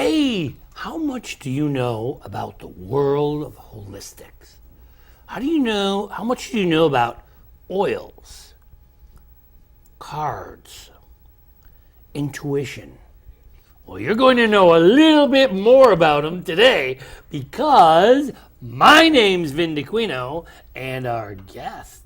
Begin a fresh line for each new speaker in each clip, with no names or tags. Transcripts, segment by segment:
Hey, how much do you know about the world of holistics? How much do you know about oils, cards, intuition? Well, you're going to know a little bit more about them today because my name's Dacquino and our guest,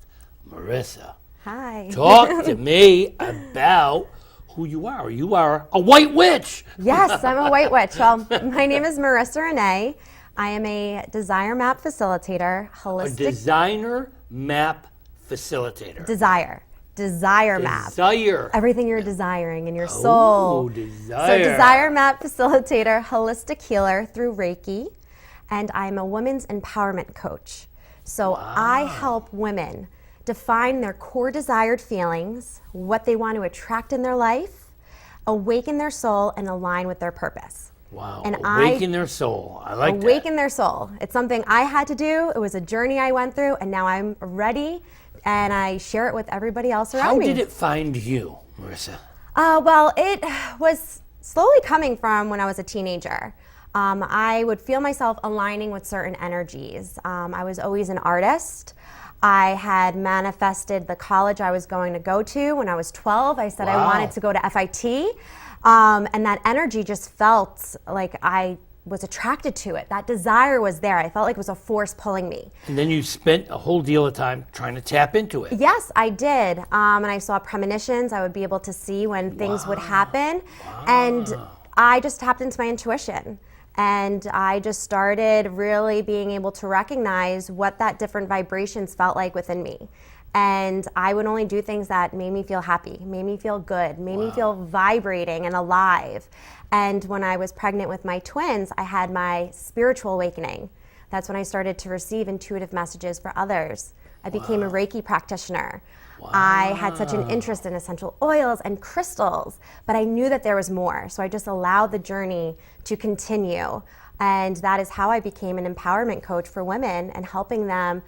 Marissa.
Hi.
Talk to me about who you are. You are a white witch.
Yes, I'm a white witch. Well, my name is Marissa Renee. I am a desire map facilitator, holistic.
A designer map facilitator.
Desire map.
Desire.
Everything you're desiring in your soul.
Oh, desire.
So desire map facilitator, holistic healer through Reiki, and I'm a women's empowerment coach. So I help women define their core desired feelings, what they want to attract in their life, awaken their soul, and align with their purpose.
Wow,
And
awaken their soul. I like that.
Awaken their soul. It's something I had to do. It was a journey I went through, and now I'm ready, and I share it with everybody else around me.
How did it find you, Marissa?
Well, it was slowly coming from when I was a teenager. I would feel myself aligning with certain energies. I was always an artist. I had manifested the college I was going to go to when I was 12. I said I wanted to go to FIT. And that energy just felt like I was attracted to it. That desire was there. I felt like it was a force pulling me.
And then you spent a whole deal of time trying to tap into it.
Yes, I did. And I saw premonitions. I would be able to see when things would happen. And I just tapped into my intuition. And I just started really being able to recognize what that different vibrations felt like within me. And I would only do things that made me feel happy, made me feel good, made me feel vibrating and alive. And when I was pregnant with my twins, I had my spiritual awakening. That's when I started to receive intuitive messages for others. I became a Reiki practitioner. I had such an interest in essential oils and crystals, but I knew that there was more. So I just allowed the journey to continue. And that is how I became an empowerment coach for women and helping them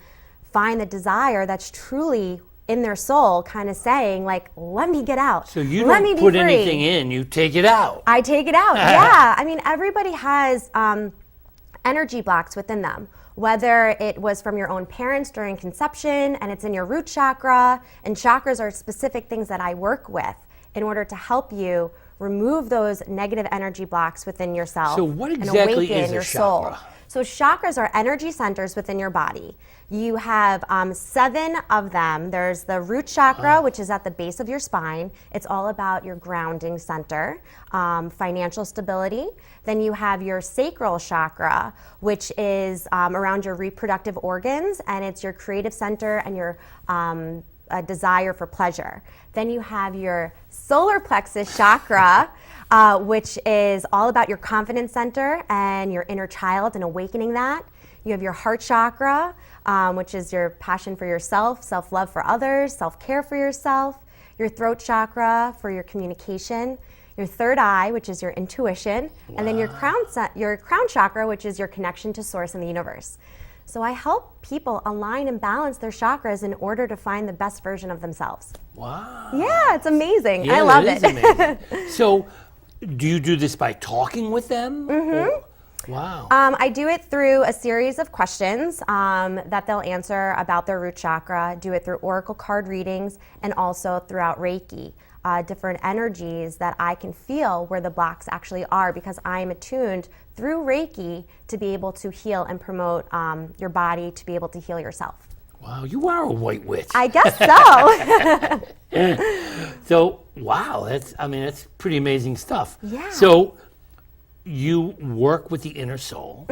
find the desire that's truly in their soul, kind of saying, like, let me get out.
So you don't put anything in, you take it out.
I take it out, yeah. I mean, everybody has energy blocks within them, whether it was from your own parents during conception and it's in your root chakra, and chakras are specific things that I work with in order to help you remove those negative energy blocks within yourself.
So what exactly is a chakra?
So chakras are energy centers within your body. You have 7 of them. There's the root chakra, which is at the base of your spine. It's all about your grounding center, financial stability. Then you have your sacral chakra, which is around your reproductive organs, and it's your creative center and your desire for pleasure. Then you have your solar plexus chakra, which is all about your confidence center and your inner child and awakening that. You have your heart chakra, which is your passion for yourself, self-love for others, self-care for yourself. Your throat chakra for your communication. Your third eye, which is your intuition. And then your crown chakra, which is your connection to source and the universe. So I help people align and balance their chakras in order to find the best version of themselves.
Wow.
Yeah, it's amazing.
Yeah,
I love
it. Is amazing. So do you do this by talking with them? Mm-hmm. Wow.
I do it through a series of questions that they'll answer about their root chakra, do it through oracle card readings, and also throughout Reiki. Different energies that I can feel where the blocks actually are, because I am attuned through Reiki to be able to heal and promote your body to be able to heal yourself.
Wow, you are a white witch.
I guess so.
So, wow, that's pretty amazing stuff.
Yeah.
So you work with the inner soul,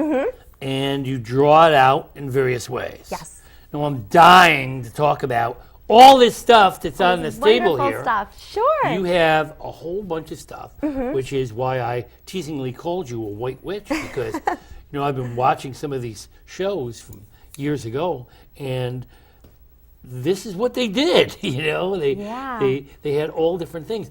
and you draw it out in various ways.
Yes.
Now I'm dying to talk about all this stuff that's on this table here.
Wonderful stuff. Sure.
You have a whole bunch of stuff, which is why I teasingly called you a white witch, because I've been watching some of these shows from years ago, and this is what they did. They had all different things.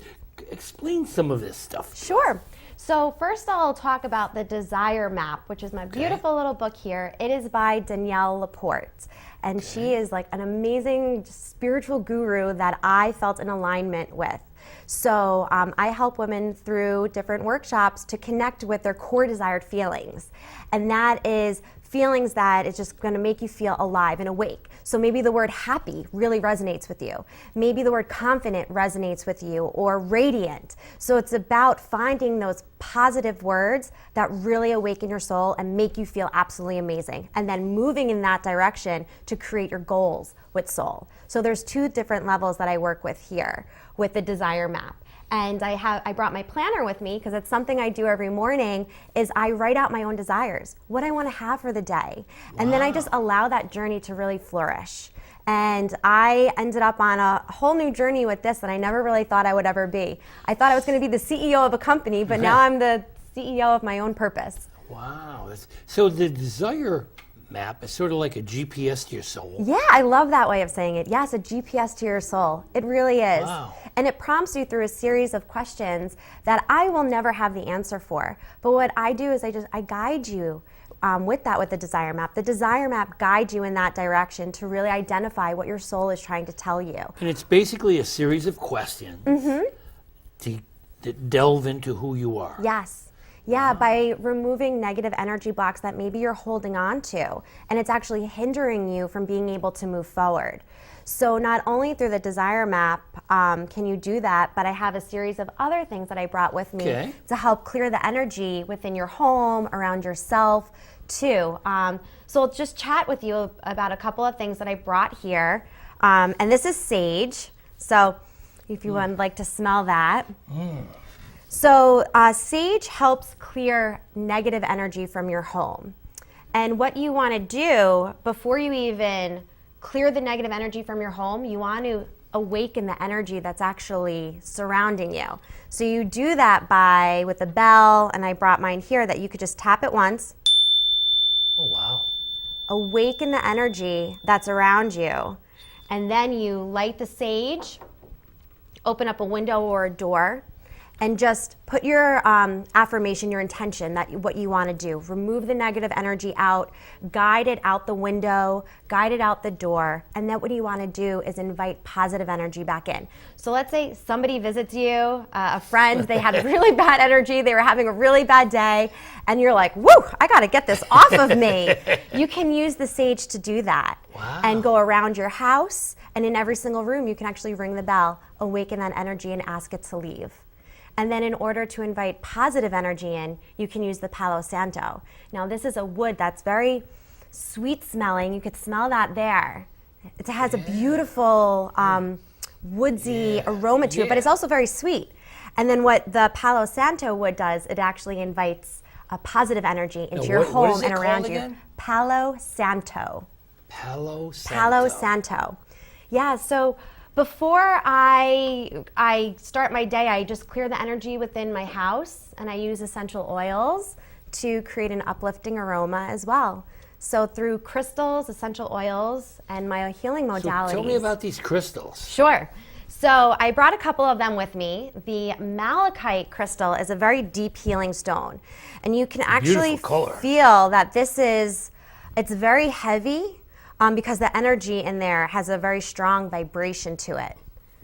Explain some of this stuff.
Sure. So first I'll talk about the Desire Map, which is my beautiful little book here. It is by Danielle Laporte. And she is like an amazing spiritual guru that I felt in alignment with. So I help women through different workshops to connect with their core desired feelings. And that is feelings that is just going to make you feel alive and awake. So maybe the word happy really resonates with you. Maybe the word confident resonates with you, or radiant. So it's about finding those positive words that really awaken your soul and make you feel absolutely amazing. And then moving in that direction to create your goals with soul. So there's 2 different levels that I work with here with the desire map. And I brought my planner with me because it's something I do every morning, is I write out my own desires, what I want to have for the day. And then I just allow that journey to really flourish. And I ended up on a whole new journey with this that I never really thought I would ever be. I thought I was going to be the CEO of a company, but now I'm the CEO of my own purpose.
Wow. So the desire map is sort of like a GPS to your soul.
Yeah, I love that way of saying it. Yes, a GPS to your soul. It really is.
Wow.
And it prompts you through a series of questions that I will never have the answer for. But what I do is I guide you with the desire map. The desire map guides you in that direction to really identify what your soul is trying to tell you.
And it's basically a series of questions to delve into who you are.
Yes. Yeah, by removing negative energy blocks that maybe you're holding on to, and it's actually hindering you from being able to move forward. So not only through the desire map can you do that, but I have a series of other things that I brought with me to help clear the energy within your home, around yourself too. So I'll just chat with you about a couple of things that I brought here. And this is sage. So if you would like to smell that. So sage helps clear negative energy from your home. And what you want to do before you even clear the negative energy from your home, you want to awaken the energy that's actually surrounding you. So you do that with a bell, and I brought mine here that you could just tap it once.
Oh, wow.
Awaken the energy that's around you. And then you light the sage, open up a window or a door, and just put your affirmation, your intention, that what you want to do. Remove the negative energy out, guide it out the window, guide it out the door, and then what you want to do is invite positive energy back in. So let's say somebody visits you, a friend, they had really bad energy, they were having a really bad day, and you're like, woo, I got to get this off of me. You can use the sage to do that.
Wow.
And go around your house, and in every single room, you can actually ring the bell, awaken that energy, and ask it to leave. And then in order to invite positive energy in, you can use the Palo Santo. Now this is a wood that's very sweet smelling. You could smell that there. It has a beautiful woodsy aroma to it, but it's also very sweet. And then what the Palo Santo wood does, it actually invites a positive energy into your home and around you.
Again?
Palo Santo.
Palo Santo.
Palo Santo. Yeah, so before I start my day, I just clear the energy within my house, and I use essential oils to create an uplifting aroma as well. So through crystals, essential oils, and my healing modalities.
So tell me about these crystals.
Sure. So I brought a couple of them with me. The Malachite Crystal is a very deep healing stone. And you can actually feel that it's very heavy, because the energy in there has a very strong vibration to it.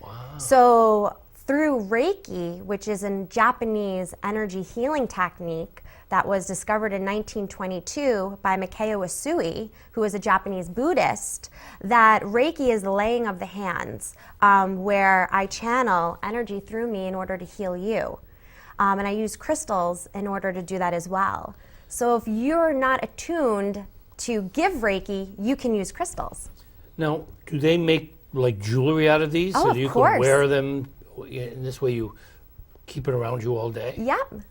Wow.
So through Reiki, which is a Japanese energy healing technique that was discovered in 1922 by Mikao Usui, who is a Japanese Buddhist, that Reiki is the laying of the hands, where I channel energy through me in order to heal you. And I use crystals in order to do that as well. So if you're not attuned to give Reiki, you can use crystals.
Now, do they make like jewelry out of these?
Oh,
so
of
you
course.
can wear them, in this way you keep it around you all day?
Yep.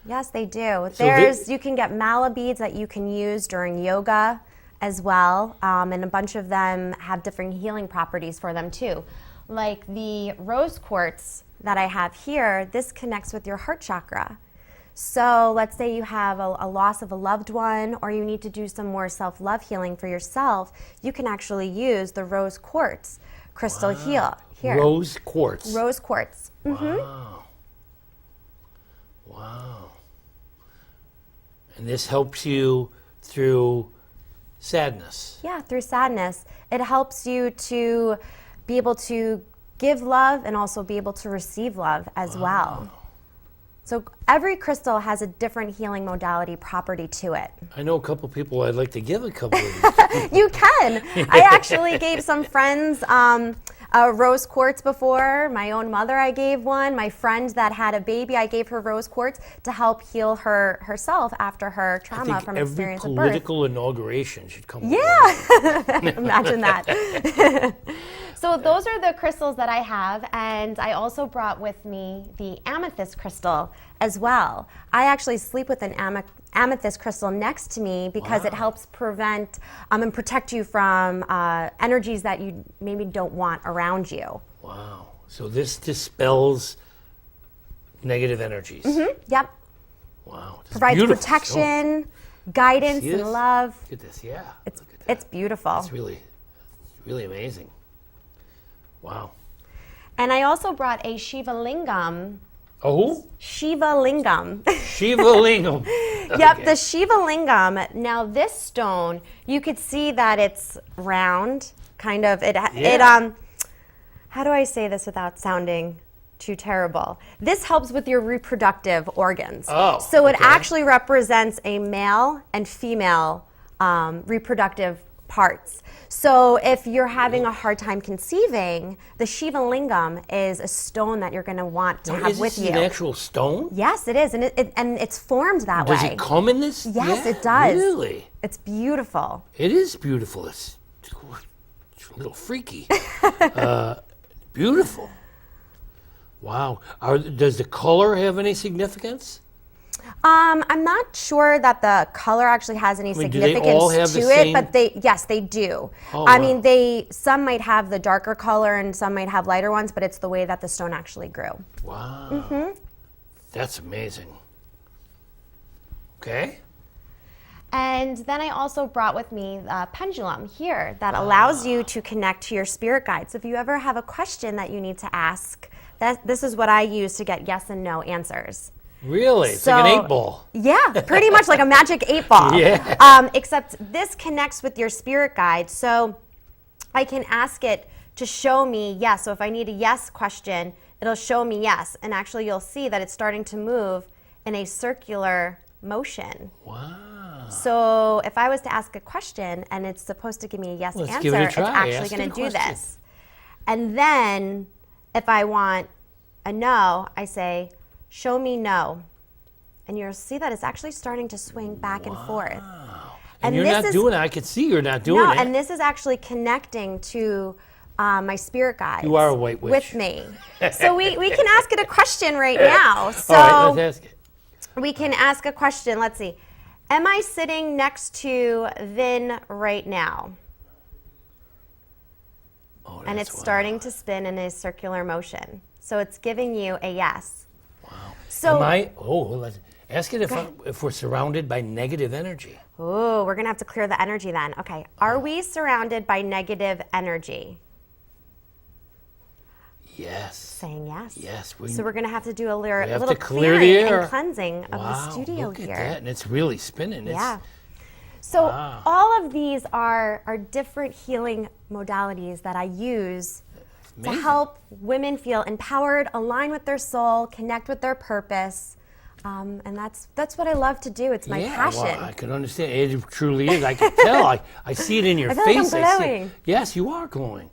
Yes, they do.
So
you can get mala beads that you can use during yoga as well, and a bunch of them have different healing properties for them too. Like the rose quartz that I have here, this connects with your heart chakra. So let's say you have a loss of a loved one, or you need to do some more self-love healing for yourself, you can actually use the rose quartz crystal here.
Rose quartz.
Rose quartz.
Wow. Wow. And this helps you through sadness.
Yeah, through sadness. It helps you to be able to give love and also be able to receive love as well. So every crystal has a different healing modality property to it.
I know a couple people I'd like to give a couple of these.
You can. I actually gave some friends rose quartz before. My own mother, I gave one. My friend that had a baby, I gave her rose quartz to help heal herself after her trauma from experience of birth.
Every political inauguration should come.
Yeah, imagine that. So those are the crystals that I have, and I also brought with me the amethyst crystal as well. I actually sleep with an amethyst crystal next to me because it helps prevent and protect you from energies that you maybe don't want around you.
Wow. So this dispels negative energies.
Yep.
Wow. This
Provides
beautiful
protection, guidance,
See
and
this?
love.
Look at this. Yeah.
It's
Look at that.
it's beautiful.
It's really amazing. Wow.
And I also brought a Shiva Lingam.
Oh,
Shiva Lingam.
Shiva Lingam.
Yep,
Okay.
the Shiva Lingam. Now this stone, you could see that it's round, kind of. How do I say this without sounding too terrible? This helps with your reproductive organs.
Oh,
so it
okay.
actually represents a male and female reproductive parts. So if you're having a hard time conceiving, the Shiva Lingam is a stone that you're going to want to
Now,
have
is
with
this
you.
an actual stone?
Yes, it is, and it's formed that
Does
way.
it come in this?
Yes,
Yeah,
it does.
Really?
It's beautiful.
It is beautiful. It's a little freaky. Beautiful. Wow. Does the color have any significance?
I'm not sure that the color actually has any
mean, do they
significance
all have
to
the
it,
same-
but yes, they do.
Oh,
I
wow.
mean, some might have the darker color and some might have lighter ones, but it's the way that the stone actually grew.
Wow. That's amazing. Okay.
And then I also brought with me a pendulum here that allows you to connect to your spirit guides. So if you ever have a question that you need to ask, this is what I use to get yes and no answers.
Really? It's like an 8-ball.
Yeah, pretty much like a magic 8-ball.
Yeah.
Except this connects with your spirit guide. So I can ask it to show me yes. So if I need a yes question, it'll show me yes. And actually you'll see that it's starting to move in a circular motion.
Wow.
So if I was to ask a question and it's supposed to give me a yes
Let's
answer,
give it a
it's
try.
actually
Ask
going
it
to
a
do
question.
this. And then if I want a no, I say, show me no. And you'll see that it's actually starting to swing back and forth.
And you're not doing it. I can see you're not doing
No,
it.
and this is actually connecting to my spirit guides.
You are a white witch.
With me. So we can ask it a question right now. So
All right, let's ask it.
we can ask a question. Let's see. Am I sitting next to Vin right now?
Oh,
And
that's
it's starting to spin in a circular motion. So it's giving you a yes.
Wow.
So
Let's ask it if we're surrounded by negative energy.
ooh, we're going to have to clear the energy then. Okay. Are we surrounded by negative energy?
Yes.
Saying yes.
Yes.
So we're going to have to do a
have
little
to clear the
clearing
air.
and cleansing of the
Wow,
studio
look
here.
at that. And it's really spinning.
Yeah. So
Wow.
all of these are different healing modalities that I use to
amazing.
help women feel empowered, align with their soul, connect with their purpose. And that's what I love to do. It's my passion.
Well, I can understand. It truly is. I can tell. I see it in your
I feel like I'm
face.
glowing.
Yes, you are glowing.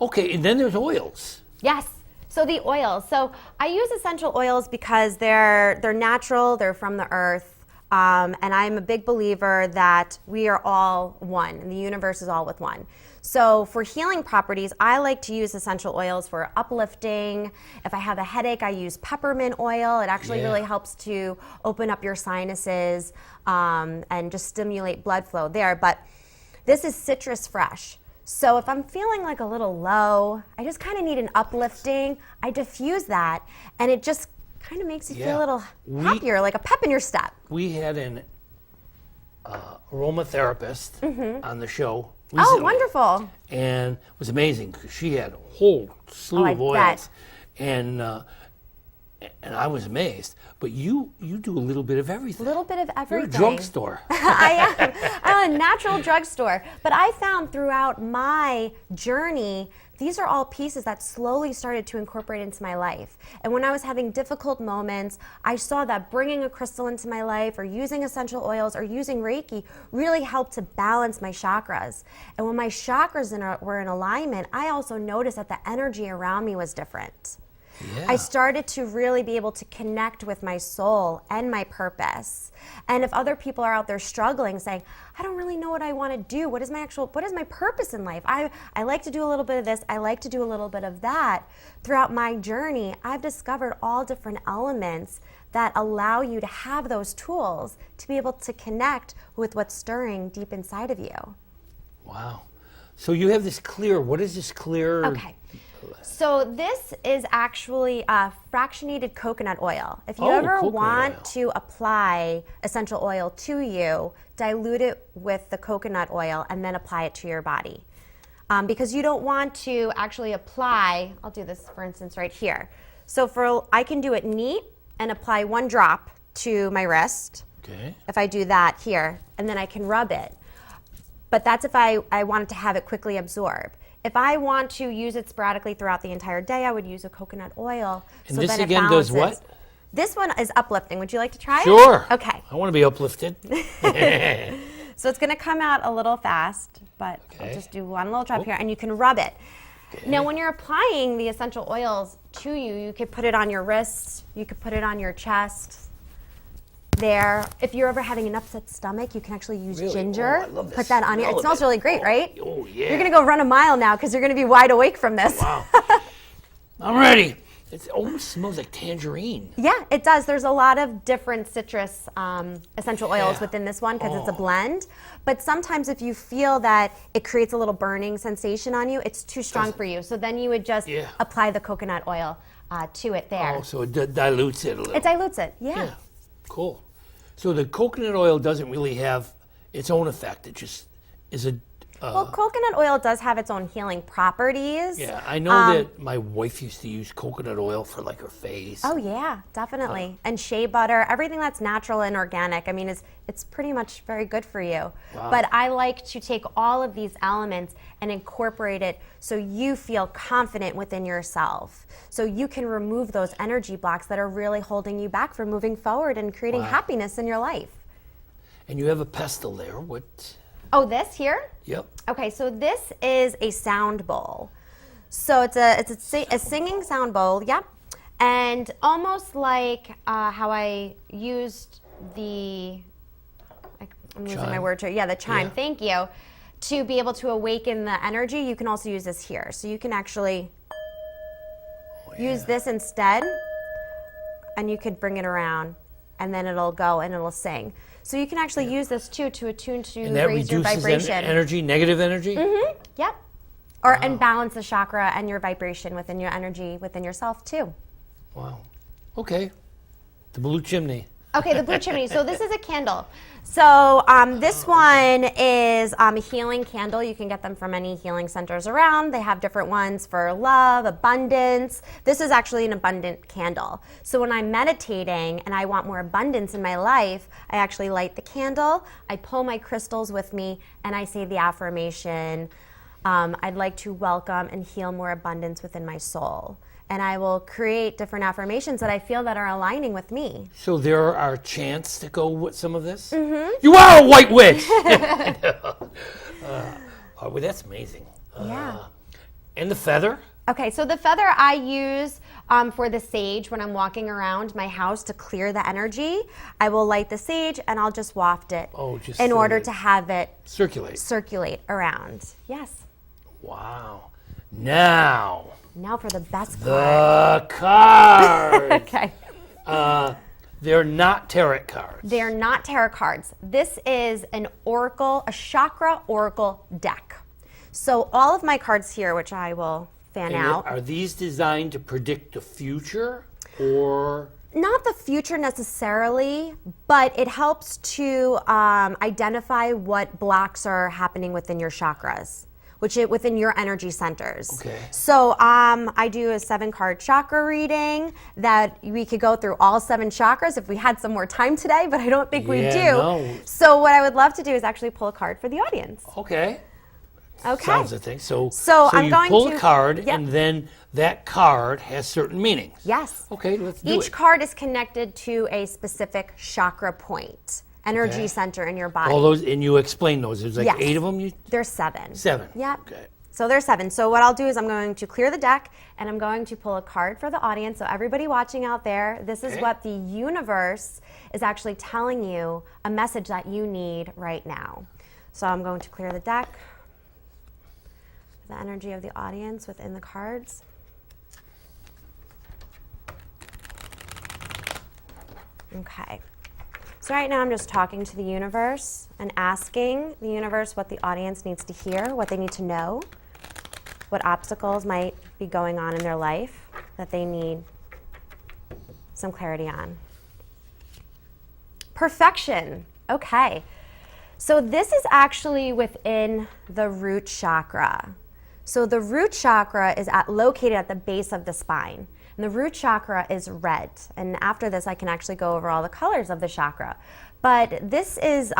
Okay, and then there's oils.
Yes. So the oils. So I use essential oils because they're natural. They're from the earth. And I'm a big believer that we are all one, and the universe is all with one. So for healing properties, I like to use essential oils for uplifting. If I have a headache, I use peppermint oil. It actually
Yeah.
really helps to open up your sinuses and just stimulate blood flow there. But this is citrus fresh. So if I'm feeling like a little low, I just kind of need an uplifting. I diffuse that, and it just kind of makes you feel a little happier, like a pep in your step.
We had an aromatherapist on the show recently.
Oh, wonderful.
And it was amazing because she had a whole slew
Oh, I
of oils.
bet.
And and I was amazed. But you do a little bit of everything.
A little bit of everything.
You're a drugstore.
I am. I'm a natural drugstore. But I found throughout my journey, these are all pieces that slowly started to incorporate into my life. And when I was having difficult moments, I saw that bringing a crystal into my life or using essential oils or using Reiki really helped to balance my chakras. And when my chakras were in alignment, I also noticed that the energy around me was different.
Yeah.
I started to really be able to connect with my soul and my purpose. And if other people are out there struggling, saying, I don't really know what I want to do. What is my purpose in life? I like to do a little bit of this. I like to do a little bit of that. Throughout my journey, I've discovered all different elements that allow you to have those tools to be able to connect with what's stirring deep inside of you.
Wow. So you have this clear, what is this clear?
Okay. So this is actually fractionated coconut oil. If you
Oh,
ever
coconut
want
oil.
to apply essential oil to you, dilute it with the coconut oil and then apply it to your body. Because you don't want to actually apply, I'll do this for instance right here. So I can do it neat and apply 1 drop to my wrist.
Okay.
If I do that here, and then I can rub it. But that's if I wanted to have it quickly absorb. If I want to use it sporadically throughout the entire day, I would use a coconut oil.
And
so
this
then it
again does
balances.
what?
This one is uplifting. Would you like to try it?
Sure.
Okay.
I want to be uplifted.
So it's going to come out a little fast, but
Okay.
I'll just do 1 little drop here, and you can rub it.
Okay.
Now, when you're applying the essential oils to you, you could put it on your wrists, you could put it on your chest. There. If you're ever having an upset stomach, you can actually use
Really?
ginger.
Oh, I love this
Put that on you.
smell
It
of
smells
it.
really great, right?
Oh, yeah.
You're going to go run a mile now because you're going to be wide awake from this.
Wow. I'm ready. It almost smells like tangerine.
Yeah, it does. There's a lot of different citrus essential oils
Yeah.
within this one because it's a
Oh.
blend. But sometimes if you feel that it creates a little burning sensation on you, it's too strong for you. So then you would just
Yeah.
apply the coconut oil to it there.
Oh, so it dilutes it a little.
It dilutes it, yeah.
Yeah. Cool. So the coconut oil doesn't really have its own effect. It just is a.
Well, coconut oil does have its own healing properties.
Yeah, I know that my wife used to use coconut oil for like her face.
Oh yeah, definitely. And shea butter, everything that's natural and organic. I mean, it's pretty much very good for you.
Wow.
But I like to take all of these elements and incorporate it so you feel confident within yourself. So you can remove those energy blocks that are really holding you back from moving forward and creating
Wow.
happiness in your life.
And you have a pestle there. What?
Oh, this here?
Yep.
Okay, so this is a sound bowl. So it's a singing sound bowl, yep. And almost like how I used I'm losing my
Chime.
word to it. Yeah, the chime,
Yeah.
thank you. To be able to awaken the energy, you can also use this here. So you can actually use this instead, and you could bring it around, and then it'll go and it'll sing. So you can actually use this too to attune to
And that
raise your
reduces
vibration.
energy, negative energy?
Mm-hmm. Yep. Or and balance the chakra and your vibration within your energy within yourself too.
Wow. Okay. The blue chimney.
Okay, the blue chimney. So this is a candle. So this one is a healing candle. You can get them from any healing centers around. They have different ones for love, abundance. This is actually an abundant candle. So when I'm meditating and I want more abundance in my life, I actually light the candle, I pull my crystals with me, and I say the affirmation, I'd like to welcome and heal more abundance within my soul. And I will create different affirmations that I feel that are aligning with me.
So there are chants that go with some of this? Mm-hmm. You are a white witch! Well, that's amazing.
Yeah.
And the feather?
Okay, so the feather I use for the sage when I'm walking around my house to clear the energy. I will light the sage and I'll just waft it
Just
in
so
order
that
to have it
circulate.
circulate around. Yes.
Wow. Now,
Now for the best part.
the card.
Okay.
They're not tarot cards.
They're not tarot cards. This is an oracle, a chakra oracle deck. So all of my cards here, which I will fan
And
out.
are these designed to predict the future or?
Not the future necessarily, but it helps to identify what blocks are happening within your chakras. which is within your energy centers.
Okay.
So I do a 7-card chakra reading that we could go through all 7 chakras if we had some more time today, but I don't think we do.
No.
So what I would love to do is actually pull a card for the audience.
Okay.
Okay.
Sounds the thing. So
I'm
you
going
pull
to-
a card,
Yep.
and then that card has certain meanings.
Yes.
Okay, let's do
Each
it.
card is connected to a specific chakra point, energy
Okay.
center in your body.
All those, and you explain those. There's like
Yes.
8 of them.
There's 7.
7.
Yep.
Okay.
So there's 7. So what I'll do is I'm going to clear the deck and I'm going to pull a card for the audience. So everybody watching out there, this is
Okay.
what the universe is actually telling you, a message that you need right now. So I'm going to clear the deck, the energy of the audience within the cards. Okay. So right now I'm just talking to the universe and asking the universe what the audience needs to hear, what they need to know, what obstacles might be going on in their life that they need some clarity on. Perfection. Okay. So this is actually within the root chakra. So the root chakra is located at the base of the spine. And the root chakra is red. And after this, I can actually go over all the colors of the chakra. But this is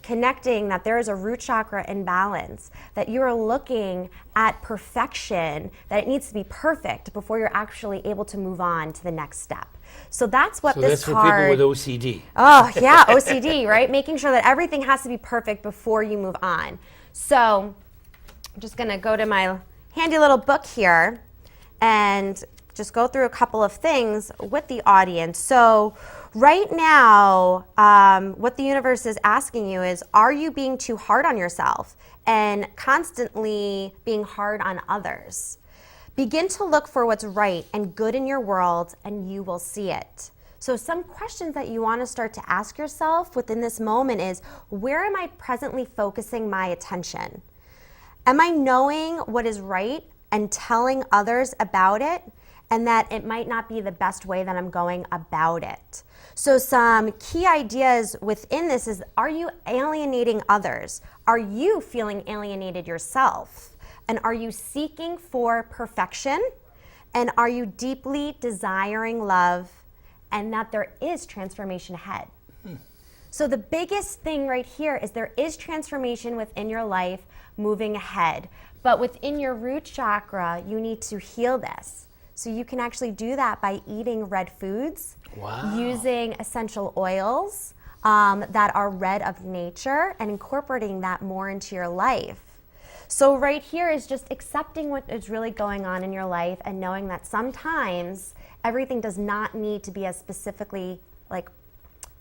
connecting that there is a root chakra imbalance, that you are looking at perfection, that it needs to be perfect before you're actually able to move on to the next step. So that's what
So
this
that's for
card...
people with OCD.
Oh, yeah, OCD, right? Making sure that everything has to be perfect before you move on. So I'm just going to go to my handy little book here and just go through a couple of things with the audience. So right now, what the universe is asking you is, are you being too hard on yourself and constantly being hard on others? Begin to look for what's right and good in your world, and you will see it. So some questions that you want to start to ask yourself within this moment is, where am I presently focusing my attention? Am I knowing what is right and telling others about it, and that it might not be the best way that I'm going about it? So some key ideas within this is, are you alienating others? Are you feeling alienated yourself? And are you seeking for perfection? And are you deeply desiring love and that there is transformation ahead? So the biggest thing right here is there is transformation within your life moving ahead. But within your root chakra, you need to heal this. So you can actually do that by eating red foods, using essential oils that are red of nature, and incorporating that more into your life. So right here is just accepting what is really going on in your life and knowing that sometimes everything does not need to be as specifically like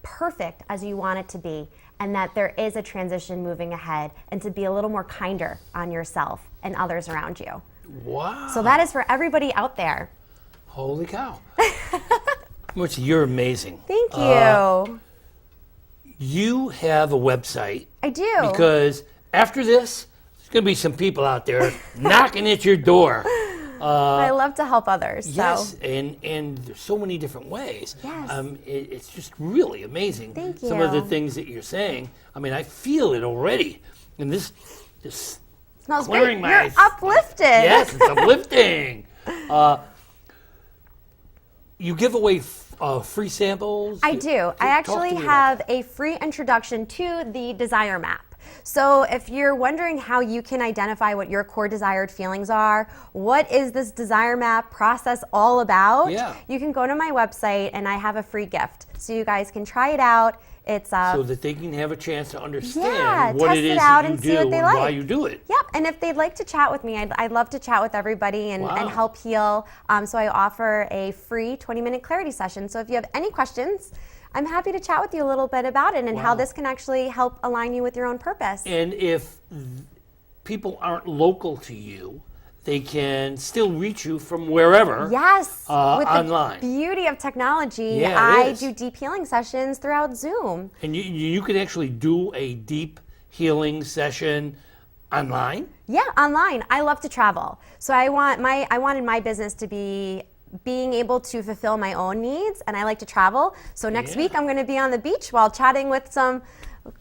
perfect as you want it to be, and that there is a transition moving ahead, and to be a little more kinder on yourself and others around you.
Wow.
So that is for everybody out there.
Holy cow. Marissa, you're amazing.
Thank you.
You have a website.
I do.
Because after this, there's going to be some people out there knocking at your door.
I love to help others.
Yes,
So.
and there's so many different ways.
Yes.
It's just really amazing.
Thank
Some of the
you.
things that you're saying. I mean, I feel it already. And this
Smells
clearing
great.
my...
You're uplifted.
Yes, it's uplifting. You give away free samples?
I do. I actually have a free introduction to the desire map. So if you're wondering how you can identify what your core desired feelings are, what is this desire map process all about?
Yeah.
You can go to my website and I have a free gift. So you guys can try it out. It's
so that they can have a chance to understand
yeah,
what
test
it
it
is
out
that you
and
do
see what they
and
like.
why you do it.
Yep, and if they'd like to chat with me, I'd love to chat with everybody and
Wow.
help heal. So I offer a free 20-minute clarity session. So if you have any questions, I'm happy to chat with you a little bit about it and how
Wow.
this can actually help align you with your own purpose.
And if people aren't local to you, they can still reach you from wherever.
Yes, with
online.
the beauty of technology,
Yeah, it
I
is.
do deep healing sessions throughout Zoom.
And you can actually do a deep healing session online?
Yeah, online. I love to travel. So I wanted my business to be being able to fulfill my own needs, and I like to travel. So next
Yeah.
week I'm going to be on the beach while chatting with some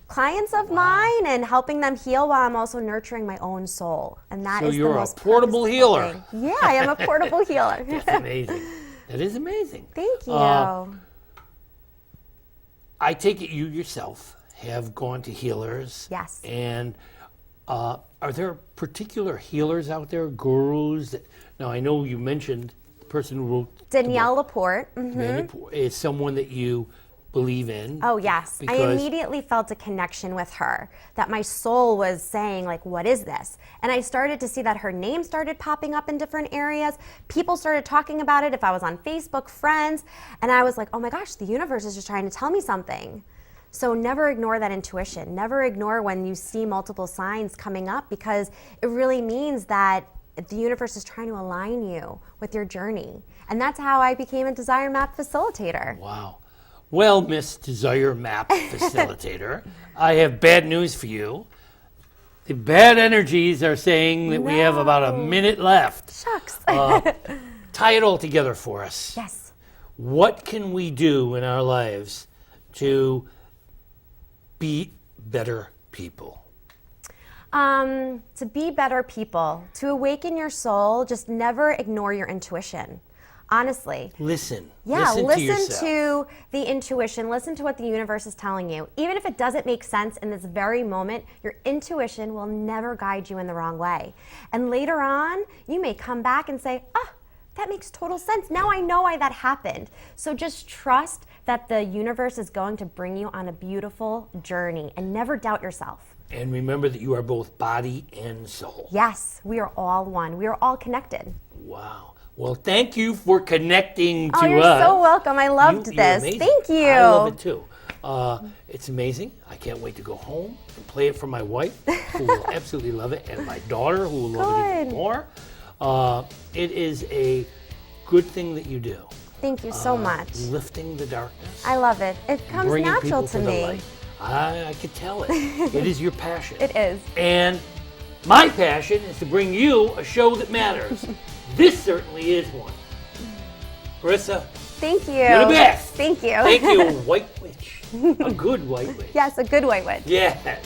clients of mine and helping them heal while I'm also nurturing my own soul. And that
So
is
you're
the
a
most
portable
purposeful
healer.
thing. Yeah, I am a portable healer.
That's amazing. That is amazing.
Thank you.
I take it you yourself have gone to healers.
Yes.
And are there particular healers out there, gurus? Now, I know you mentioned the person who wrote
Danielle Laporte.
is someone that you believe in.
Oh, yes. I
Because-
immediately felt a connection with her, that my soul was saying, like, what is this? And I started to see that her name started popping up in different areas. People started talking about it if I was on Facebook, friends. And I was like, oh my gosh, the universe is just trying to tell me something. So never ignore that intuition. Never ignore when you see multiple signs coming up, because it really means that the universe is trying to align you with your journey. And that's how I became a Desire Map facilitator.
Wow. Well, Miss Desire Map Facilitator, I have bad news for you. The bad energies are saying that we have about a minute left.
Shucks.
Tie it all together for us.
Yes.
What can we do in our lives to be better people?
To be better people, to awaken your soul, just never ignore your intuition. Honestly.
Listen.
Yeah,
listen to yourself.
to the intuition, listen to what the universe is telling you. Even if it doesn't make sense in this very moment, your intuition will never guide you in the wrong way. And later on, you may come back and say, that makes total sense. Now I know why that happened. So just trust that the universe is going to bring you on a beautiful journey, and never doubt yourself.
And remember that you are both body and soul.
Yes, we are all one. We are all connected.
Wow. Well, thank you for connecting to us.
Oh, you're so welcome. I loved
You're
this.
amazing.
Thank you.
I love it too. It's amazing. I can't wait to go home and play it for my wife, who will absolutely love it, and my daughter, who will love it even
Good.
more. It is a good thing that you do.
Thank you so much.
Lifting the darkness.
I love it. It comes
bringing
natural
people
to
the
me.
light. I could tell it. It is your passion.
It is.
And my passion is to bring you a show that matters. This certainly is one. Marissa,
Thank you.
you're the best.
Thank you.
Thank you, White Witch. A good White Witch.
Yes, a good white witch.
Yeah.